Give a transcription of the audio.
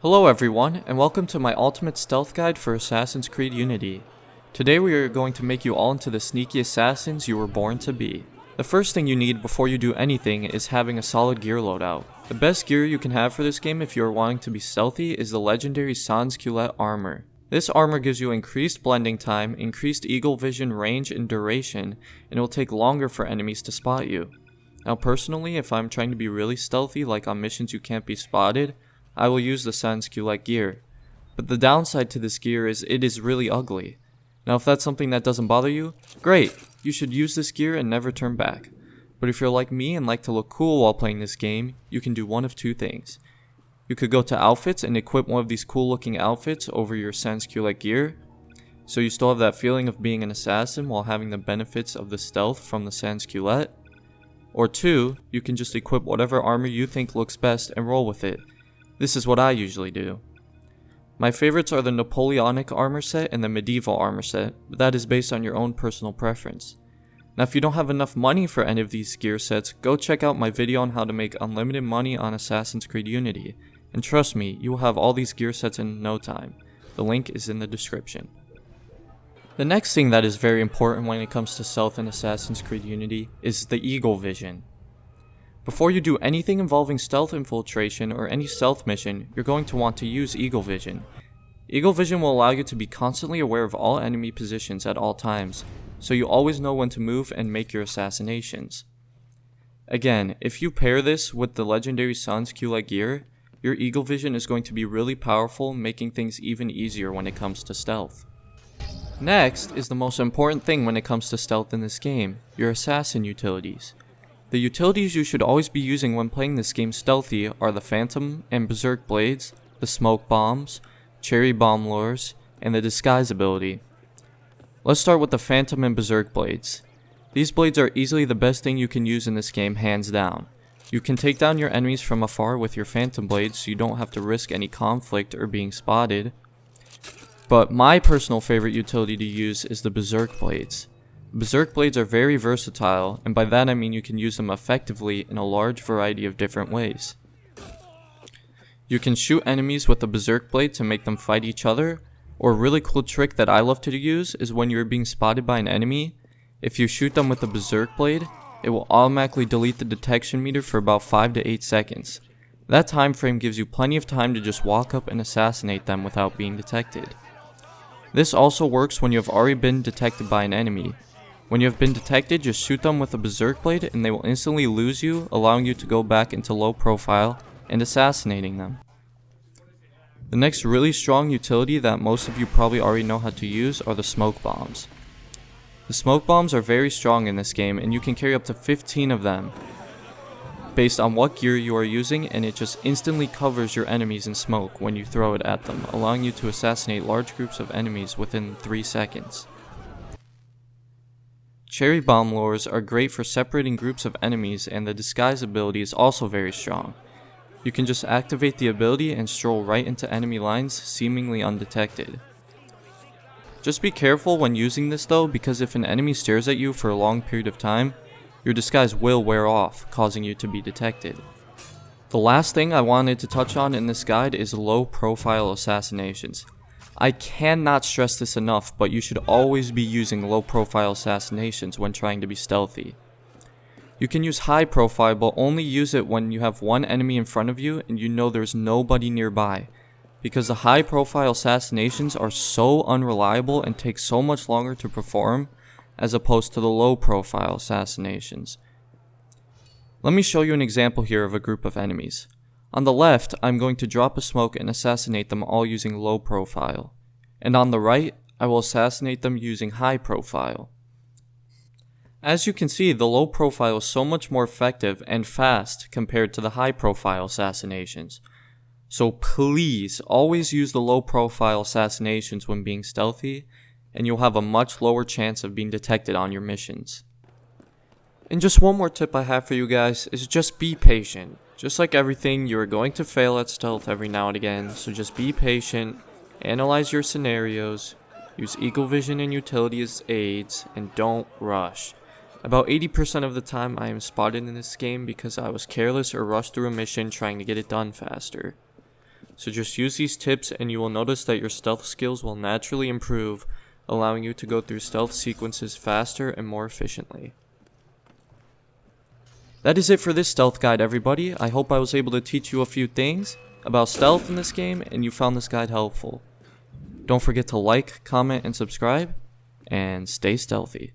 Hello everyone, and welcome to my ultimate stealth guide for Assassin's Creed Unity. Today we are going to make you all into the sneaky assassins you were born to be. The first thing you need before you do anything is having a solid gear loadout. The best gear you can have for this game if you are wanting to be stealthy is the legendary Sans Culotte armor. This armor gives you increased blending time, increased eagle vision range and duration, and it will take longer for enemies to spot you. Now personally, if I'm trying to be really stealthy like on missions you can't be spotted, I will use the Sans Culotte gear. But the downside to this gear is it is really ugly. Now if that's something that doesn't bother you, great! You should use this gear and never turn back. But if you're like me and like to look cool while playing this game, you can do one of two things. You could go to outfits and equip one of these cool looking outfits over your Sans Culotte gear, so you still have that feeling of being an assassin while having the benefits of the stealth from the Sans Culotte. Or two, you can just equip whatever armor you think looks best and roll with it. This is what I usually do. My favorites are the Napoleonic armor set and the medieval armor set, but that is based on your own personal preference. Now if you don't have enough money for any of these gear sets, go check out my video on how to make unlimited money on Assassin's Creed Unity, and trust me, you will have all these gear sets in no time. The link is in the description. The next thing that is very important when it comes to stealth in Assassin's Creed Unity is the eagle vision. Before you do anything involving stealth infiltration or any stealth mission, you're going to want to use eagle vision. Eagle vision will allow you to be constantly aware of all enemy positions at all times, so you always know when to move and make your assassinations. Again, if you pair this with the legendary Sans Culotte gear, your eagle vision is going to be really powerful, making things even easier when it comes to stealth. Next is the most important thing when it comes to stealth in this game, your assassin utilities. The utilities you should always be using when playing this game stealthy are the Phantom and Berserk Blades, the Smoke Bombs, Cherry Bomb Lures, and the Disguise ability. Let's start with the Phantom and Berserk Blades. These blades are easily the best thing you can use in this game, hands down. You can take down your enemies from afar with your Phantom Blades so you don't have to risk any conflict or being spotted. But my personal favorite utility to use is the Berserk Blades. Berserk Blades are very versatile, and by that I mean you can use them effectively in a large variety of different ways. You can shoot enemies with a Berserk Blade to make them fight each other, or a really cool trick that I love to use is when you're being spotted by an enemy, if you shoot them with a Berserk Blade, it will automatically delete the detection meter for about 5 to 8 seconds. That time frame gives you plenty of time to just walk up and assassinate them without being detected. This also works when you have already been detected by an enemy. When you have been detected, just shoot them with a Berserk Blade and they will instantly lose you, allowing you to go back into low profile and assassinating them. The next really strong utility that most of you probably already know how to use are the Smoke Bombs. The Smoke Bombs are very strong in this game and you can carry up to 15 of them based on what gear you are using, and it just instantly covers your enemies in smoke when you throw it at them, allowing you to assassinate large groups of enemies within 3 seconds. Cherry Bomb Lures are great for separating groups of enemies, and the Disguise ability is also very strong. You can just activate the ability and stroll right into enemy lines seemingly undetected. Just be careful when using this though, because if an enemy stares at you for a long period of time, your disguise will wear off, causing you to be detected. The last thing I wanted to touch on in this guide is low profile assassinations. I cannot stress this enough, but you should always be using low profile assassinations when trying to be stealthy. You can use high profile, but only use it when you have one enemy in front of you and you know there's nobody nearby, because the high profile assassinations are so unreliable and take so much longer to perform as opposed to the low profile assassinations. Let me show you an example here of a group of enemies. On the left, I'm going to drop a smoke and assassinate them all using low profile. And on the right, I will assassinate them using high profile. As you can see, the low profile is so much more effective and fast compared to the high profile assassinations. So please, always use the low profile assassinations when being stealthy, and you'll have a much lower chance of being detected on your missions. And just one more tip I have for you guys is just be patient. Just like everything, you are going to fail at stealth every now and again, so just be patient, analyze your scenarios, use eagle vision and utility as aids, and don't rush. About 80% of the time I am spotted in this game because I was careless or rushed through a mission trying to get it done faster. So just use these tips and you will notice that your stealth skills will naturally improve, allowing you to go through stealth sequences faster and more efficiently. That is it for this stealth guide, everybody. I hope I was able to teach you a few things about stealth in this game and you found this guide helpful. Don't forget to like, comment, and subscribe, and stay stealthy.